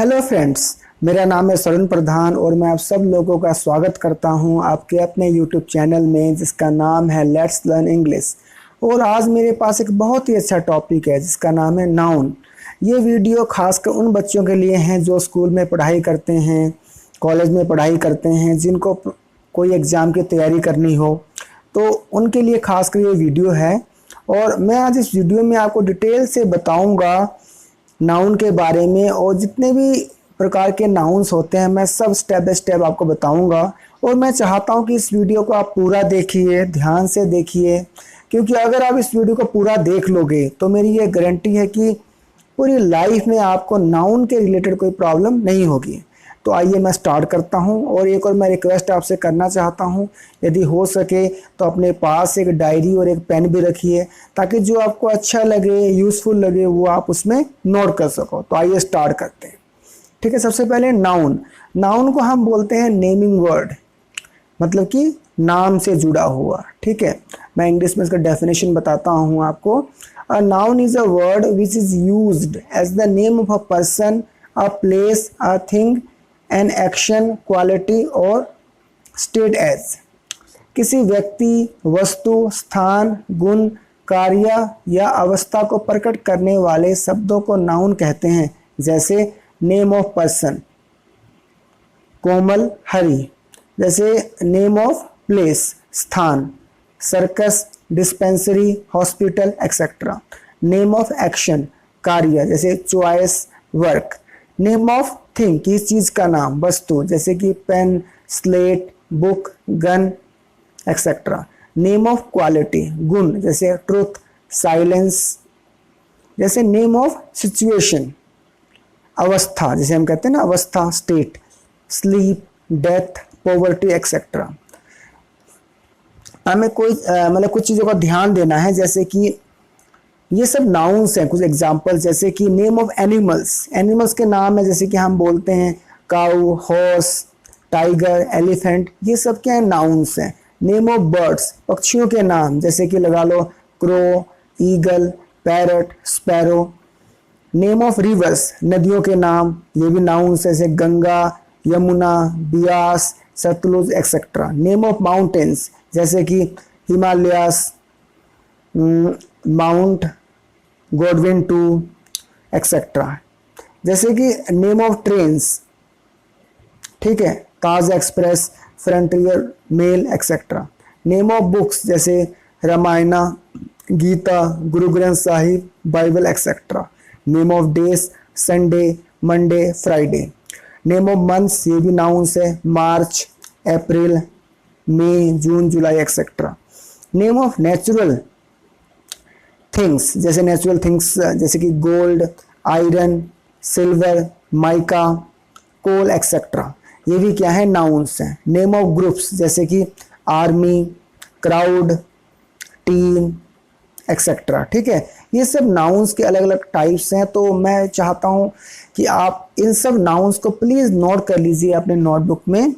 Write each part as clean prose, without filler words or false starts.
Hello friends, मेरा नाम है सरुण प्रधान और मैं आप सब लोगों का स्वागत करता हूं आपके अपने यूट्यूब चैनल में जिसका नाम है लेट्स लर्न इंग्लिश। और आज मेरे पास एक बहुत ही अच्छा टॉपिक है जिसका नाम है नाउन। ये वीडियो खासकर उन बच्चों के लिए हैं जो स्कूल में पढ़ाई करते हैं, कॉलेज में पढ़ाई करते हैं, जिनको कोई एग्ज़ाम की तैयारी करनी हो तो उनके लिए खासकर ये वीडियो है। और मैं आज इस वीडियो में आपको डिटेल से बताऊंगा नाउन के बारे में, और जितने भी प्रकार के नाउन्स होते हैं मैं सब स्टेप बाय स्टेप आपको बताऊंगा। और मैं चाहता हूं कि इस वीडियो को आप पूरा देखिए, ध्यान से देखिए, क्योंकि अगर आप इस वीडियो को पूरा देख लोगे तो मेरी ये गारंटी है कि पूरी लाइफ में आपको नाउन के रिलेटेड कोई प्रॉब्लम नहीं होगी। तो आइए मैं स्टार्ट करता हूं। और एक और मैं रिक्वेस्ट आपसे करना चाहता हूं, यदि हो सके तो अपने पास एक डायरी और एक पेन भी रखिए ताकि जो आपको अच्छा लगे, यूज़फुल लगे, वो आप उसमें नोट कर सको। तो आइए स्टार्ट करते हैं। ठीक है, सबसे पहले नाउन। नाउन को हम बोलते हैं नेमिंग वर्ड, मतलब कि नाम से जुड़ा हुआ। ठीक है, मैं इंग्लिश में इसका डेफिनेशन बताता हूँ आपको। A noun is a word which is used as the name of a person, a place, a thing, an action, quality और स्टेट एज। किसी व्यक्ति, वस्तु, स्थान, गुण, कार्य या अवस्था को प्रकट करने वाले शब्दों को नाउन कहते हैं। जैसे name of person, Komal, Hari. जैसे नेम ऑफ प्लेस, स्थान, circus, dispensary, hospital, etcetera. Name of action, कार्य, जैसे choice, work. Name of thing, किस चीज़ का नाम, वस्तु, जैसे कि pen, slate, book, gun, etcetera. Name of quality, गुण, जैसे ट्रुथ, साइलेंस। जैसे नेम ऑफ सिचुएशन, अवस्था, जैसे हम कहते हैं ना अवस्था, state, sleep, death, poverty, etcetera. हमें कोई मतलब कुछ चीज़ों का ध्यान देना है, जैसे कि ये सब नाउन्स हैं। कुछ एग्जांपल जैसे कि नेम ऑफ एनिमल्स, एनिमल्स के नाम है जैसे कि हम बोलते हैं काऊ, हॉर्स, टाइगर, एलिफेंट, ये सब क्या है, नाउन्स हैं। नेम ऑफ बर्ड्स, पक्षियों के नाम, जैसे कि लगा लो crow, eagle, parrot, sparrow. Name of rivers, नदियों के नाम, ये भी नाउन्स है, जैसे Ganga, Yamuna, Beas, Sutlej, etcetera. Name of mountains, जैसे कि हिमालयास, माउंट गॉडविन 2, एक्सेट्रा। जैसे कि नेम ऑफ ट्रेन्स, ठीक है, Taj express, frontier mail, etcetera. Name of books, जैसे Ramayana, Gita, Guru Granth Sahib, Bible, etcetera. Name of days, Sunday, Monday, Friday. Name of months, ये भी नाउन्स है, March, April, May, June, July, etcetera. Name of natural things, जैसे natural things जैसे कि gold, iron, silver, mica, coal, etcetera, ये भी क्या है, नाउन्स हैं। नेम ऑफ ग्रुप्स, जैसे कि आर्मी, क्राउड, टीम, एक्सेट्रा। ठीक है, ये सब नाउन्स के अलग अलग टाइप्स हैं। तो मैं चाहता हूँ कि आप इन सब नाउन्स को प्लीज़ नोट कर लीजिए अपने नोटबुक में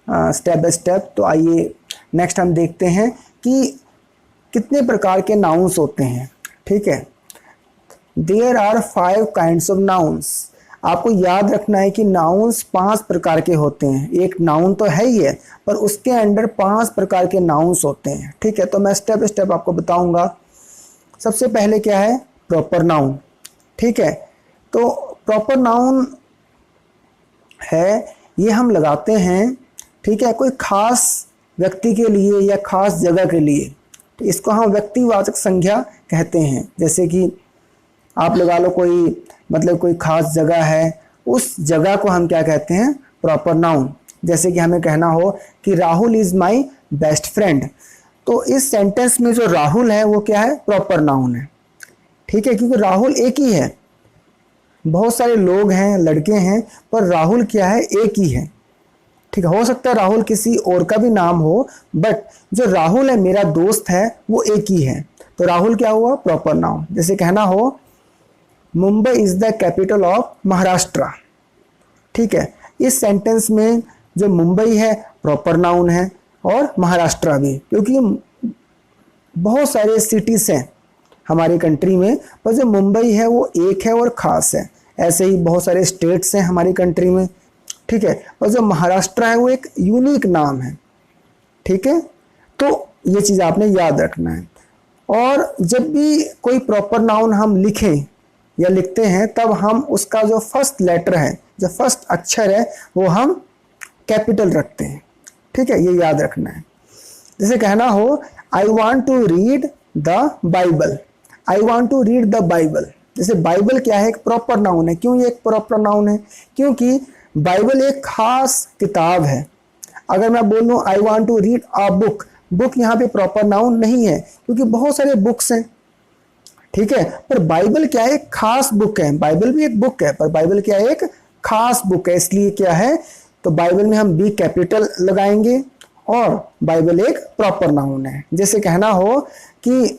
स्टेप बाय स्टेप। तो आइए नेक्स्ट हम देखते हैं कि कितने प्रकार के नाउन्स होते हैं। ठीक है, there are 5 kinds of nouns. आपको याद रखना है कि नाउन्स 5 प्रकार के होते हैं। एक नाउन तो है ही है, पर उसके अंडर 5 प्रकार के नाउन्स होते हैं। ठीक है, तो मैं स्टेप बाय स्टेप आपको बताऊंगा। सबसे पहले क्या है, प्रॉपर नाउन। ठीक है, तो प्रॉपर नाउन है, ये हम लगाते हैं, ठीक है, कोई खास व्यक्ति के लिए या खास जगह के लिए। तो इसको हम व्यक्तिवाचक संज्ञा कहते हैं। जैसे कि आप लगा लो कोई मतलब कोई खास जगह है, उस जगह को हम क्या कहते हैं, प्रॉपर नाउन। जैसे कि हमें कहना हो कि Rahul is my best friend, तो इस सेंटेंस में जो राहुल है वो क्या है, प्रॉपर नाउन है। ठीक है, क्योंकि राहुल एक ही है, बहुत सारे लोग हैं, लड़के हैं, पर राहुल क्या है, एक ही है। ठीक है, हो सकता है राहुल किसी और का भी नाम हो, बट जो राहुल है, मेरा दोस्त है, वो एक ही है। तो राहुल क्या हुआ, प्रॉपर नाउन। जैसे कहना हो Mumbai is the capital of Maharashtra. ठीक है, इस सेंटेंस में जो मुंबई है प्रॉपर नाउन है, और महाराष्ट्र भी, क्योंकि बहुत सारे सिटीज हैं हमारी कंट्री में, पर जो मुंबई है वो एक है और ख़ास है, ऐसे ही बहुत सारे स्टेट्स हैं हमारी कंट्री में, ठीक है। और जो महाराष्ट्र है वो एक यूनिक नाम है, ठीक है। तो ये चीज़ आपने याद रखना है। और जब भी कोई प्रॉपर नाउन हम लिखें या लिखते हैं तब हम उसका जो फर्स्ट लेटर है, जो फर्स्ट अक्षर है, वो हम कैपिटल रखते हैं, ठीक है। ये याद रखना है। जैसे कहना हो I want to read the Bible, I want to read the Bible. जैसे बाइबल क्या है, एक प्रॉपर नाउन है। क्यों ये एक प्रॉपर नाउन है? क्योंकि बाइबल एक खास किताब है। अगर मैं बोलूँ I want to read a book, book यहाँ पे प्रॉपर नाउन नहीं है क्योंकि बहुत सारे बुक्स हैं, ठीक है। पर बाइबल क्या है, एक खास बुक है। बाइबल भी एक बुक है पर बाइबल क्या है, एक खास बुक है। इसलिए क्या है, तो बाइबल में हम बी कैपिटल लगाएंगे और बाइबल एक प्रॉपर नाउन है। जैसे कहना हो कि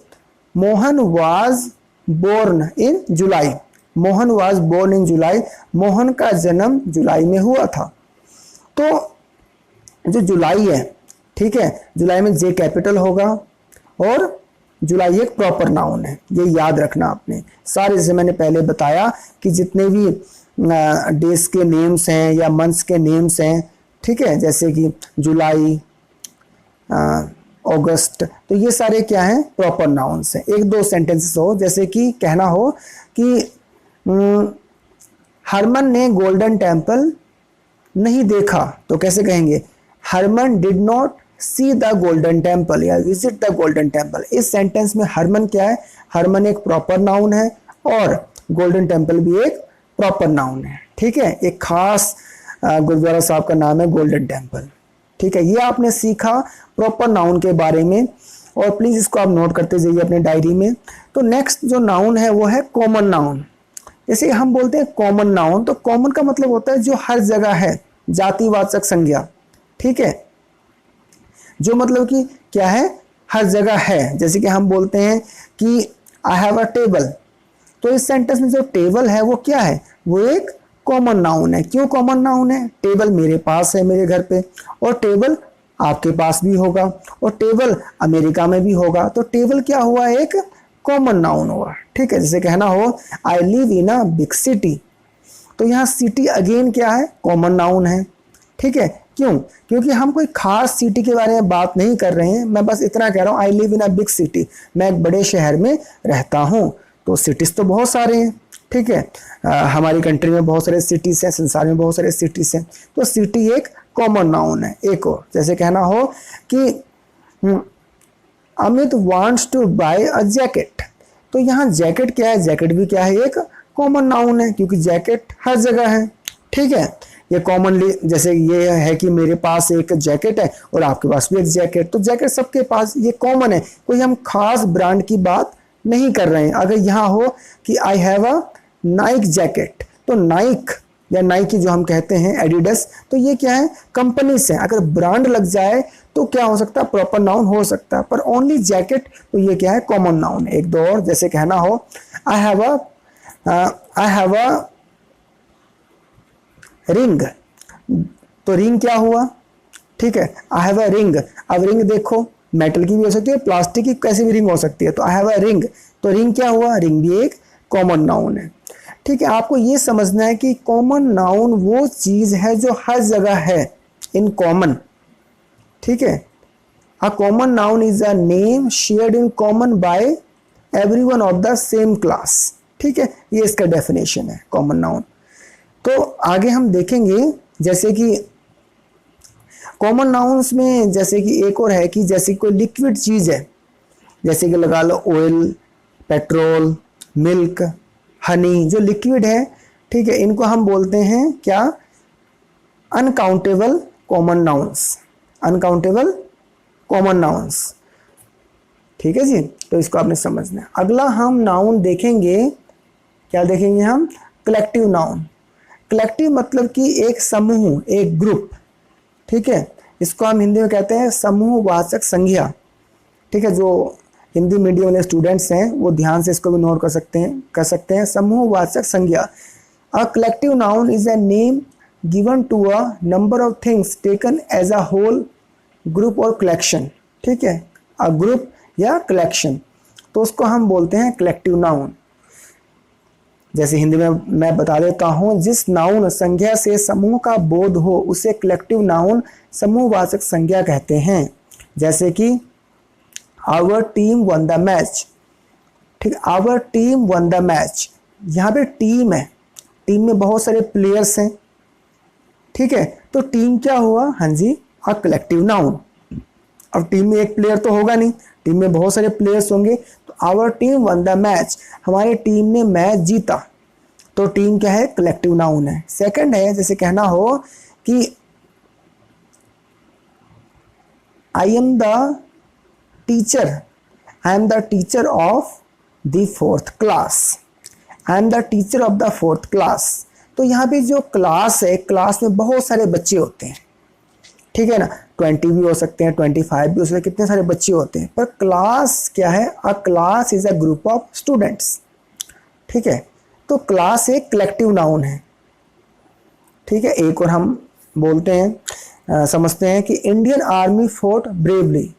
Mohan was born in July, Mohan was born in July, Mohan का जन्म जुलाई में हुआ था। तो जो जुलाई है, ठीक है, जुलाई में जे कैपिटल होगा और जुलाई एक प्रॉपर नाउन है। ये याद रखना आपने सारे। जैसे मैंने पहले बताया कि जितने भी डेज के नेम्स हैं या मंथ्स के नेम्स हैं, ठीक है, जैसे कि जुलाई, अगस्त, तो ये सारे क्या हैं, प्रॉपर नाउन्स हैं। एक दो सेंटेंसेस हो, जैसे कि कहना हो कि हरमन ने गोल्डन टेम्पल नहीं देखा, तो कैसे कहेंगे, Harman did not see the Golden Temple या विजिट द गोल्डन टेम्पल। इस सेंटेंस में हरमन क्या है, हरमन एक प्रॉपर नाउन है और गोल्डन टेम्पल भी एक प्रॉपर नाउन है, ठीक है। एक खास गुरुद्वारा साहब का नाम है गोल्डन टेम्पल, ठीक है। ये आपने सीखा प्रॉपर नाउन के बारे में और प्लीज इसको आप नोट करते जाइए अपने डायरी में। तो नेक्स्ट जो नाउन है वो है कॉमन नाउन। जैसे हम बोलते हैं कॉमन नाउन, तो कॉमन का मतलब होता है जो हर जगह है, जातिवाचक संज्ञा, ठीक है, जो मतलब कि क्या है, हर जगह है। जैसे कि हम बोलते हैं कि आई हैव अ टेबल, तो इस सेंटेंस में जो टेबल है वो क्या है, वो एक कॉमन नाउन है। क्यों कॉमन नाउन है, टेबल मेरे पास है मेरे घर पे और टेबल आपके पास भी होगा और टेबल अमेरिका में भी होगा, तो टेबल क्या हुआ, एक कॉमन नाउन हुआ, ठीक है। जैसे कहना हो I live in a big city, तो यहाँ सिटी अगेन क्या है, कॉमन नाउन है, ठीक है। क्यों, क्योंकि हम कोई खास सिटी के बारे में बात नहीं कर रहे हैं। मैं बस इतना कह रहा हूँ I live in a big city, मैं एक बड़े शहर में रहता हूँ। तो सिटीज तो बहुत सारे हैं, ठीक है। हमारी कंट्री में बहुत सारे सिटीज हैं, संसार में बहुत सारे सिटीज हैं, तो सिटी एक कॉमन नाउन है। एक और जैसे कहना हो कि Amit wants to buy a jacket, तो यहाँ जैकेट क्या है, जैकेट भी क्या है, एक कॉमन नाउन है क्योंकि जैकेट हर जगह है, ठीक है। ये कॉमनली, जैसे ये है कि मेरे पास एक जैकेट है और आपके पास भी एक जैकेट, तो जैकेट सबके पास, ये कॉमन है। कोई हम खास ब्रांड की बात नहीं कर रहे हैं। अगर यहाँ हो कि I have a Naik jacket, तो नाइक या नाइकी जो हम कहते हैं, एडिडस, तो ये क्या है, कंपनी से। अगर ब्रांड लग जाए तो क्या हो सकता है, प्रॉपर नाउन हो सकता है, पर ओनली जैकेट, तो ये क्या है, कॉमन नाउन। एक दो और, जैसे कहना हो आई हैव अ रिंग, तो रिंग क्या हुआ, ठीक है, आई हैव अ रिंग। अब रिंग देखो मेटल की भी हो सकती है, प्लास्टिक की, कैसी भी रिंग हो सकती है, तो आई हैव अ रिंग, तो रिंग क्या हुआ, रिंग भी एक कॉमन नाउन है, ठीक है। आपको ये समझना है कि कॉमन नाउन वो चीज है जो हर जगह है, इन कॉमन, ठीक है। A common noun is a name shared in common by everyone of the same class, ठीक है। ये इसका डेफिनेशन है कॉमन नाउन। तो आगे हम देखेंगे जैसे कि कॉमन नाउन्स में, जैसे कि एक और है कि जैसे कोई लिक्विड चीज है, जैसे कि लगा लो ऑयल, पेट्रोल, मिल्क, हनी, जो लिक्विड है, ठीक है, इनको हम बोलते हैं क्या, uncountable common nouns, uncountable common nouns, ठीक है जी। तो इसको आपने समझना है। अगला हम नाउन देखेंगे, क्या देखेंगे हम, कलेक्टिव नाउन। कलेक्टिव मतलब कि एक समूह, एक ग्रुप, ठीक है। इसको हम हिंदी में कहते हैं समूहवाचक संज्ञा, ठीक है। जो हिंदी मीडियम वाले स्टूडेंट्स हैं वो ध्यान से इसको भी नोट कर सकते हैं समूहवाचक संज्ञा। A collective noun is a name given to a number of things taken as a whole, group और कलेक्शन, ठीक है। अ ग्रुप या कलेक्शन, तो उसको हम बोलते हैं कलेक्टिव नाउन। जैसे हिंदी में मैं बता देता हूं, जिस नाउन संज्ञा से समूह का बोध हो उसे कलेक्टिव नाउन समूहवाचक संज्ञा कहते हैं। जैसे कि our team won the match, ठीक, our team won the match, यहाँ पे टीम है, टीम में बहुत सारे प्लेयर्स हैं, ठीक है, तो टीम क्या हुआ, हाँ जी, अ कलेक्टिव नाउन। अब टीम में एक प्लेयर तो होगा नहीं, टीम में बहुत सारे प्लेयर्स होंगे, तो our team won the match, हमारी टीम ने मैच जीता, तो टीम क्या है, कलेक्टिव नाउन है। सेकंड है, जैसे कहना हो कि I am the teacher, I am the teacher of the fourth class, I am the teacher of the fourth class. तो यहाँ पे जो क्लास है, क्लास में बहुत सारे बच्चे होते हैं, ठीक है ना, 20 भी हो सकते हैं, 25 भी हो सकते हैं, कितने सारे बच्चे होते हैं, पर क्लास क्या है, अ class is a group of students, ठीक है, तो क्लास एक कलेक्टिव नाउन है, ठीक है। एक और हम बोलते हैं, समझते हैं कि Indian army fort bravely,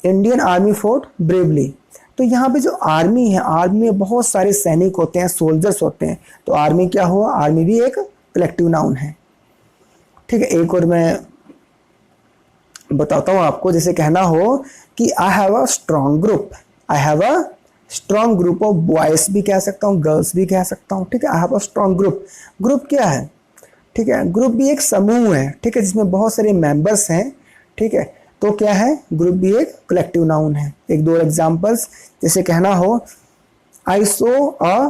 Indian army fort bravely. तो यहाँ पे जो आर्मी है, आर्मी में बहुत सारे सैनिक होते हैं, सोल्जर्स होते हैं, तो आर्मी क्या हुआ, आर्मी भी एक कलेक्टिव नाउन है, ठीक है। एक और मैं बताता हूँ आपको, जैसे कहना हो कि I have a strong group, I have a strong group of boys भी कह सकता हूँ, गर्ल्स भी कह सकता हूँ, ठीक है। I have a strong group, group क्या है, ठीक है, ग्रुप भी एक समूह है, ठीक है, जिसमें बहुत सारे मेंबर्स हैं, ठीक है, तो क्या है, ग्रुप भी एक कलेक्टिव नाउन है। एक दो एग्जांपल्स, जैसे कहना हो I saw a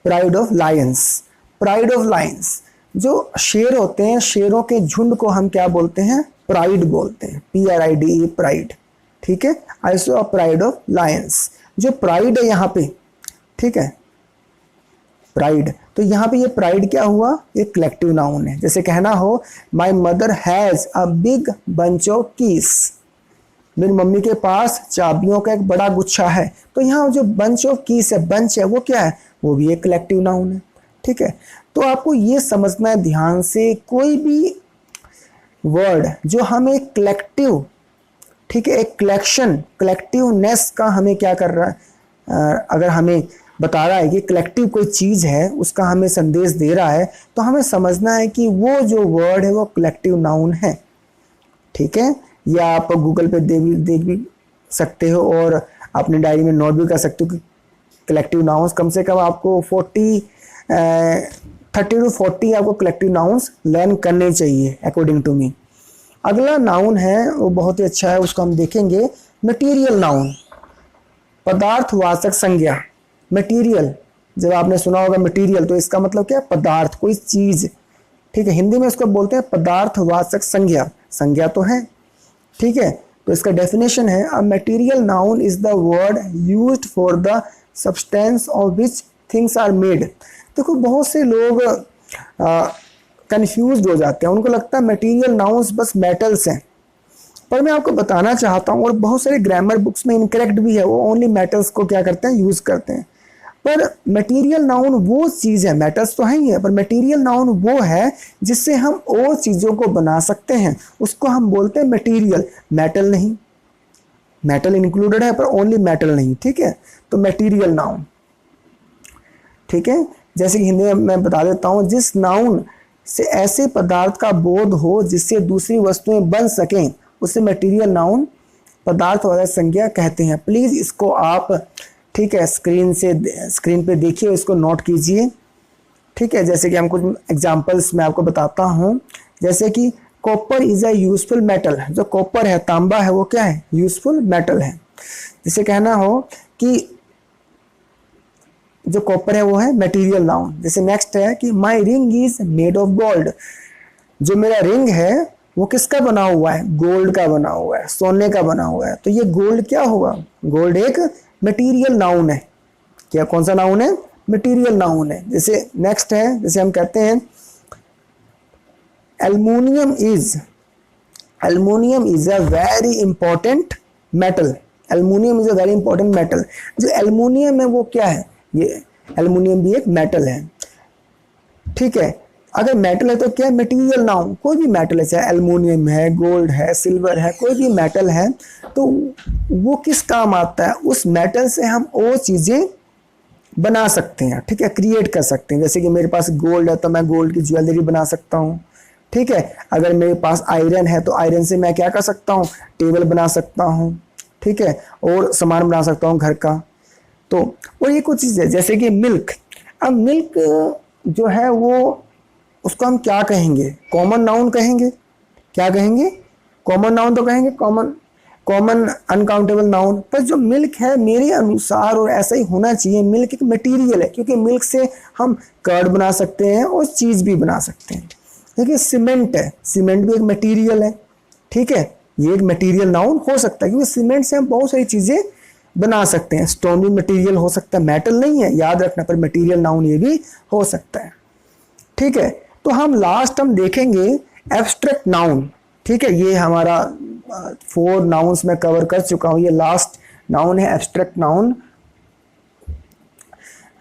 pride of lions, pride of lions, जो शेर होते हैं, शेरों के झुंड को हम क्या बोलते हैं, प्राइड बोलते हैं, PRIDE, प्राइड, ठीक है। आई saw a pride of lions, जो प्राइड है यहाँ पे, ठीक है, प्राइड, तो यहाँ पे ये प्राइड क्या हुआ, एक कलेक्टिव नाउन है। जैसे कहना हो my mother has a big bunch of keys, मेरी मम्मी के पास चाबियों का एक बड़ा गुच्छा है, तो यहाँ जो बंच ऑफ कीज है, बंच है, वो क्या है, वो भी एक कलेक्टिव नाउन है, ठीक है। तो आपको ये समझना है ध्यान से, कोई भी वर्ड जो हमें कलेक्टिव, ठीक है, एक कलेक्शन, कलेक्टिवनेस का हमें क्या कर रहा है, अगर हमें बता रहा है कि कलेक्टिव कोई चीज़ है, उसका हमें संदेश दे रहा है, तो हमें समझना है कि वो जो वर्ड है वो कलेक्टिव नाउन है, ठीक है। या आप गूगल पे देख भी सकते हो और अपनी डायरी में नोट भी कर सकते हो कि कलेक्टिव नाउन्स कम से कम आपको 30 to 40 आपको कलेक्टिव नाउन्स लर्न करने चाहिए अकॉर्डिंग टू मी। अगला नाउन है वो बहुत ही अच्छा है, उसको हम देखेंगे, मटीरियल नाउन, पदार्थवाचक संज्ञा। मटीरियल, जब आपने सुना होगा मटीरियल, तो इसका मतलब क्या है, पदार्थ, कोई चीज, ठीक है, हिंदी में इसको बोलते हैं पदार्थवाचक संज्ञा, संज्ञा तो है, ठीक है। तो इसका डेफिनेशन है, a material noun is the word used for the substance of which things are made. देखो बहुत से लोग कंफ्यूज हो जाते हैं, उनको लगता है मटीरियल नाउन्स बस मेटल्स हैं, पर मैं आपको बताना चाहता हूँ, और बहुत सारे ग्रामर बुक्स में इनकरेक्ट भी है, वो ओनली मेटल्स को क्या करते हैं, यूज करते हैं, पर मटेरियल नाउन वो चीज़ है, मेटल्स तो है ही है, पर मटेरियल नाउन वो है जिससे हम और चीज़ों को बना सकते हैं, उसको हम बोलते हैं मटेरियल, मेटल नहीं, मेटल इंक्लूडेड है पर ओनली मेटल नहीं, ठीक है, तो मटेरियल नाउन, ठीक है। जैसे कि हिंदी में मैं बता देता हूँ, जिस नाउन से ऐसे पदार्थ का बोध हो जिससे दूसरी वस्तुएं बन सकें, उसे मटेरियल नाउन, पदार्थवाचक संज्ञा कहते हैं। प्लीज़ इसको आप, ठीक है, स्क्रीन पे देखिए, इसको नोट कीजिए, ठीक है। जैसे कि हम कुछ एग्जांपल्स मैं आपको बताता हूँ, जैसे कि copper is a useful metal, जो कॉपर है, तांबा है, वो क्या है, यूजफुल मेटल है। जैसे कहना हो कि जो कॉपर है वो है मटेरियल नाउन। जैसे नेक्स्ट है कि my ring is made of gold, जो मेरा रिंग है वो किसका बना हुआ है, गोल्ड का बना हुआ है, सोने का बना हुआ है, तो ये गोल्ड क्या होगा, गोल्ड एक मटेरियल नाउन है, क्या, कौन सा नाउन है, मटेरियल नाउन है। जैसे नेक्स्ट है, जैसे हम कहते हैं aluminium is a very important metal, aluminium is a very important metal, जो एल्युमिनियम है वो क्या है, ये एल्युमिनियम भी एक मेटल है, ठीक है। अगर मेटल है तो क्या है, मटेरियल नाउन, कोई भी मेटल है, चाहे एल्युमिनियम है, गोल्ड है, सिल्वर है, कोई भी मेटल है, तो वो किस काम आता है, उस मेटल से हम और चीज़ें बना सकते हैं, ठीक है, क्रिएट कर सकते हैं। जैसे कि मेरे पास गोल्ड है तो मैं गोल्ड की ज्वेलरी बना सकता हूँ, ठीक है। अगर मेरे पास आयरन है तो आयरन से मैं क्या कर सकता हूँ, टेबल बना सकता हूँ, ठीक है, और सामान बना सकता हूँ घर का। तो और ये कुछ चीज़ है जैसे कि मिल्क। अब मिल्क जो है वो, उसको हम क्या कहेंगे, कॉमन नाउन कहेंगे, क्या कहेंगे, कॉमन नाउन तो कहेंगे, कॉमन कॉमन अनकाउंटेबल नाउन। पर जो मिल्क है मेरे अनुसार, और ऐसा ही होना चाहिए, मिल्क एक मटेरियल है, क्योंकि मिल्क से हम कर्ड बना सकते हैं और चीज़ भी बना सकते हैं। देखिए सीमेंट है, सीमेंट भी एक मटेरियल है, ठीक है, ये एक मटेरियल नाउन हो सकता है, क्योंकि सीमेंट से हम बहुत सारी चीज़ें बना सकते हैं। स्टोन भी मटेरियल हो सकता है, मेटल नहीं है, याद रखना, पर मटेरियल नाउन ये भी हो सकता है, ठीक है। तो हम लास्ट हम देखेंगे एब्स्ट्रैक्ट नाउन, ठीक है। ये हमारा 4 नाउन्स में कवर कर चुका हूँ, ये लास्ट नाउन है एब्स्ट्रैक्ट नाउन।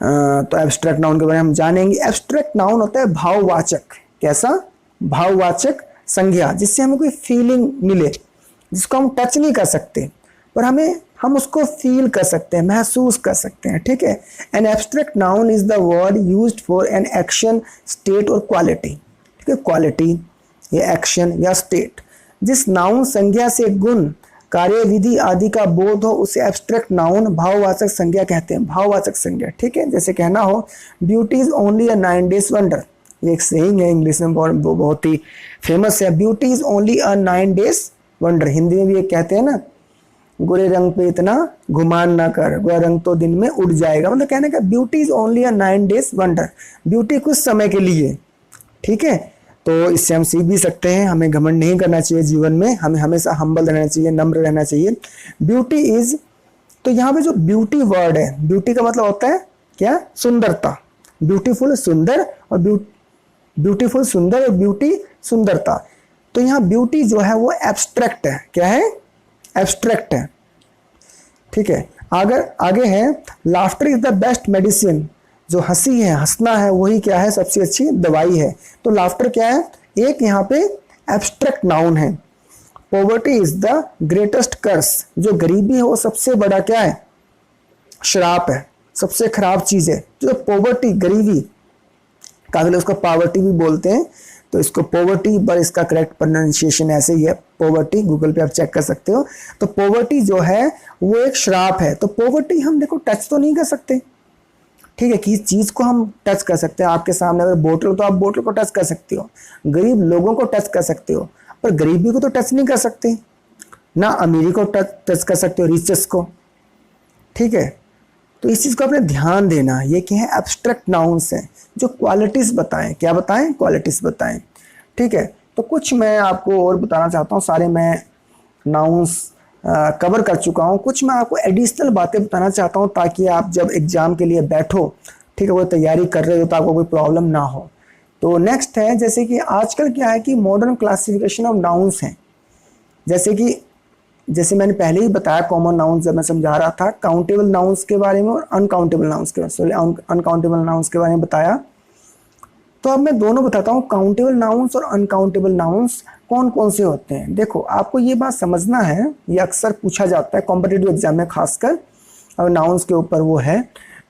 तो एब्स्ट्रैक्ट नाउन के बारे में हम जानेंगे। एब्स्ट्रैक्ट नाउन होता है भाववाचक, कैसा, भाववाचक संज्ञा, जिससे हमें कोई फीलिंग मिले, जिसको हम टच नहीं कर सकते पर हम उसको फील कर सकते हैं, महसूस कर सकते हैं, ठीक है। An abstract noun is the word used for an action, state और क्वालिटी, ठीक है, क्वालिटी या एक्शन या स्टेट। जिस नाउन संज्ञा से गुण, कार्य, विधि आदि का बोध हो उसे एब्स्ट्रैक्ट नाउन, भाववाचक संज्ञा कहते हैं, भाववाचक संज्ञा, ठीक है। जैसे कहना हो beauty is only a 9 days wonder, ये एक सेइंग है, इंग्लिश में बहुत ही फेमस है, beauty is only a 9 days wonder. Hindi में भी एक कहते हैं ना, गोरे रंग पे इतना घुमान ना कर, गोरा रंग तो दिन में उड़ जाएगा, मतलब कहने का beauty is only a 9 days wonder, beauty कुछ समय के लिए, ठीक है। तो इससे हम सीख भी सकते हैं, हमें घमंड नहीं करना चाहिए जीवन में, हमें हमेशा हम्बल रहना चाहिए, नम्र रहना चाहिए। ब्यूटी इज, तो यहाँ पे जो ब्यूटी वर्ड है, ब्यूटी का मतलब होता है क्या, सुंदरता, ब्यूटीफुल सुंदर, और ब्यूटीफुल सुंदर और ब्यूटी सुंदरता। तो यहाँ ब्यूटी जो है वो एब्स्ट्रैक्ट है, क्या है, एब्स्ट्रैक्ट है, ठीक है। आगे है laughter is the best medicine, जो हंसी है, हंसना है, वही क्या है, सबसे अच्छी दवाई है। तो लाफ्टर क्या है, एक यहाँ पे एब्स्ट्रैक्ट नाउन है। पॉवर्टी इज द ग्रेटेस्ट कर्स, जो गरीबी है वो सबसे बड़ा क्या है, श्राप है, सबसे खराब चीज है। जो पॉवर्टी, गरीबी, काफी लोग उसको पॉवर्टी भी बोलते हैं, तो इसको पॉवर्टी, पर इसका करेक्ट प्रोनाउंसिएशन ऐसे ही है, पॉवर्टी, गूगल पे आप चेक कर सकते हो। तो पॉवर्टी जो है वो एक श्राप है। तो पॉवर्टी हम देखो टच तो नहीं कर सकते, ठीक है, किसी चीज को हम टच कर सकते हैं, आपके सामने अगर बोतल हो तो आप बोतल को टच कर सकते हो, गरीब लोगों को टच कर सकते हो, पर गरीबी को तो टच नहीं कर सकते, ना अमीरी को टच कर सकते हो, रिचेस को, ठीक है। तो इस चीज को आपने ध्यान देना, ये क्या है, एब्स्ट्रैक्ट नाउन्स हैं जो क्वालिटीज बताएं, क्या बताएं, क्वालिटीज बताएं, ठीक है। तो कुछ मैं आपको और बताना चाहता हूँ, सारे मैं नाउन्स कवर कर चुका हूँ, कुछ मैं आपको एडिशनल बातें बताना चाहता हूँ ताकि आप जब एग्जाम के लिए बैठो, ठीक है, वो तैयारी कर रहे हो तो आपको कोई प्रॉब्लम ना हो। तो नेक्स्ट है, जैसे कि आजकल क्या है कि मॉडर्न क्लासिफिकेशन ऑफ नाउन्स हैं, जैसे मैंने पहले ही बताया कॉमन नाउन्स जब मैं समझा रहा था, काउंटेबल नाउन्स के बारे में और अनकाउंटेबल नाउन्स के बारे में, अनकाउंटेबल नाउन्स के बारे में बताया। तो अब मैं दोनों बताता हूँ, काउंटेबल नाउन्स और अनकाउंटेबल नाउन्स कौन कौन से होते हैं। देखो आपको ये बात समझना है, ये अक्सर पूछा जाता है कॉम्पिटिटिव एग्जाम में खासकर, और नाउन्स के ऊपर वो है।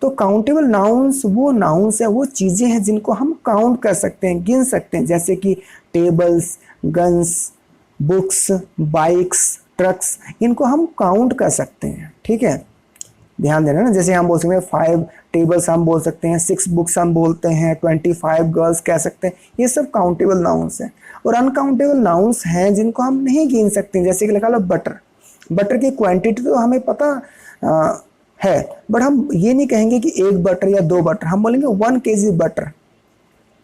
तो काउंटेबल नाउन्स वो नाउन्स है, वो चीज़ें हैं जिनको हम काउंट कर सकते हैं, गिन सकते हैं, जैसे कि tables, guns, books, bikes, trucks, इनको हम काउंट कर सकते हैं, ठीक है, ध्यान देना ना। जैसे हम बोल सकते हैं 5 टेबल्स हम बोल सकते हैं, 6 बुक्स हम बोलते हैं, 25 गर्ल्स कह सकते हैं, ये सब काउंटेबल नाउन्स हैं। और अनकाउंटेबल नाउन्स हैं जिनको हम नहीं गिन सकते, जैसे कि लगा लो बटर, बटर की क्वांटिटी तो हमें पता है, बट हम ये नहीं कहेंगे कि 1 बटर या 2 बटर, हम बोलेंगे 1 kg बटर,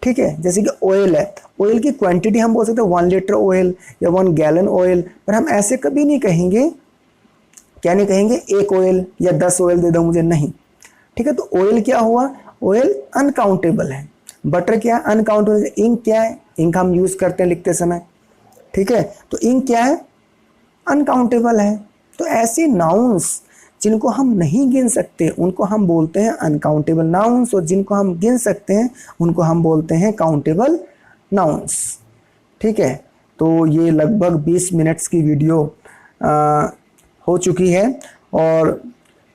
ठीक है। जैसे कि ऑयल है, ऑयल की क्वांटिटी हम बोल सकते हैं 1 लीटर ऑयल या 1 गैलन ऑयल, पर हम ऐसे कभी नहीं कहेंगे, क्या नहीं कहेंगे, 1 ऑयल या 10 ऑयल दे दो मुझे, नहीं, ठीक है। तो ऑयल क्या हुआ, ऑयल अनकाउंटेबल है, बटर क्या है, अनकाउंटेबल। इंक क्या है, इंक हम यूज करते हैं लिखते समय, ठीक है, तो इंक क्या है, अनकाउंटेबल है। तो ऐसे नाउन्स जिनको हम नहीं गिन सकते उनको हम बोलते हैं अनकाउंटेबल नाउन्स, और जिनको हम गिन सकते हैं उनको हम बोलते हैं काउंटेबल नाउन्स, ठीक है। तो ये लगभग 20 मिनट्स की वीडियो हो चुकी है, और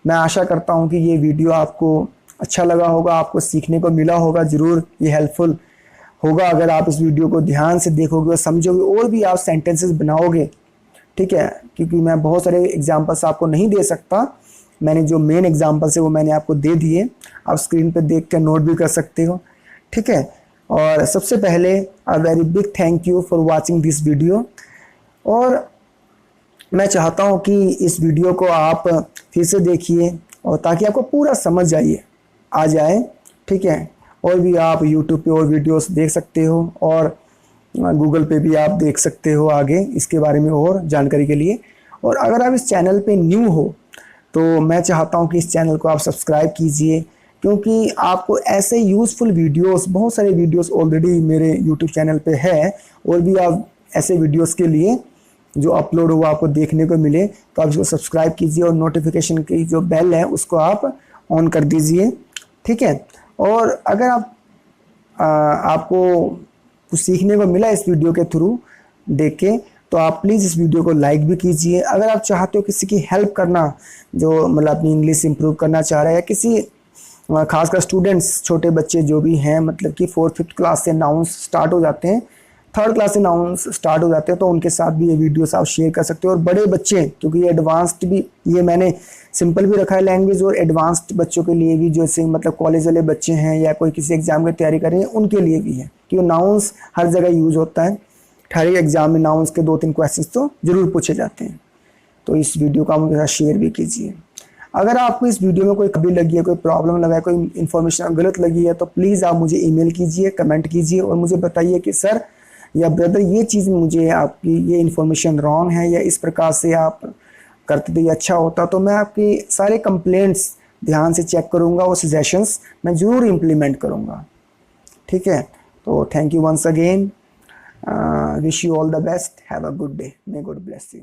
मैं आशा करता हूँ कि ये वीडियो आपको अच्छा लगा होगा, आपको सीखने को मिला होगा, ज़रूर ये हेल्पफुल होगा अगर आप इस वीडियो को ध्यान से देखोगे और समझोगे और भी आप सेंटेंसेस बनाओगे। ठीक है, क्योंकि मैं बहुत सारे एग्जांपल्स आपको नहीं दे सकता, मैंने जो मेन एग्जांपल्स है वो मैंने आपको दे दिए, आप स्क्रीन पे देख कर नोट भी कर सकते हो। ठीक है, और सबसे पहले a very big thank you for watching this video. और मैं चाहता हूँ कि इस वीडियो को आप फिर से देखिए और ताकि आपको पूरा समझ आ जाए। ठीक है, और भी आप YouTube पे और वीडियोस देख सकते हो और गूगल पे भी आप देख सकते हो आगे इसके बारे में और जानकारी के लिए। और अगर आप इस चैनल पे न्यू हो तो मैं चाहता हूँ कि इस चैनल को आप सब्सक्राइब कीजिए, क्योंकि आपको ऐसे यूज़फुल वीडियोस, बहुत सारे वीडियोस ऑलरेडी मेरे यूट्यूब चैनल पे है, और भी आप ऐसे वीडियोस के लिए जो अपलोड हुआ आपको देखने को मिले, तो आप इसको सब्सक्राइब कीजिए और नोटिफिकेशन की जो बेल है उसको आप ऑन कर दीजिए। ठीक है, और अगर आपको कुछ सीखने को मिला इस वीडियो के थ्रू देख के, तो आप प्लीज़ इस वीडियो को लाइक भी कीजिए। अगर आप चाहते हो किसी की हेल्प करना जो मतलब अपनी इंग्लिश इंप्रूव करना चाह रहा है, या किसी खासकर स्टूडेंट्स, छोटे बच्चे जो भी हैं, मतलब कि 4th-5th क्लास से नाउंस स्टार्ट हो जाते हैं, 3rd क्लास से नाउंस स्टार्ट हो जाते हैं, तो उनके साथ भी ये वीडियोस आप शेयर कर सकते हो। और बड़े बच्चे, क्योंकि ये एडवांस्ड भी, ये मैंने सिंपल भी रखा है लैंग्वेज, और एडवांस्ड बच्चों के लिए भी, जैसे मतलब कॉलेज वाले बच्चे हैं या कोई किसी एग्जाम की तैयारी कर रहे हैं, उनके लिए भी है, क्योंकि नाउंस हर जगह यूज होता है। हर एक एग्जाम में नाउंस के 2-3 क्वेश्चंस तो जरूर पूछे जाते हैं। तो इस वीडियो को आप उनके साथ शेयर भी कीजिए। अगर आपको इस वीडियो में कोई कमी लगी है, कोई प्रॉब्लम लगा है, कोई इन्फॉर्मेशन गलत लगी है, तो प्लीज़ आप मुझे ईमेल कीजिए, कमेंट कीजिए और मुझे बताइए कि सर या ब्रदर ये चीज़, मुझे आपकी ये इन्फॉर्मेशन रॉन्ग है, या इस प्रकार से आप करते तो ये अच्छा होता। तो मैं आपकी सारे कंप्लेंट्स ध्यान से चेक करूँगा, वो सजेशंस मैं ज़रूर इम्प्लीमेंट करूँगा। ठीक है, तो thank you once again, wish you all the best, have a good day, may God bless you.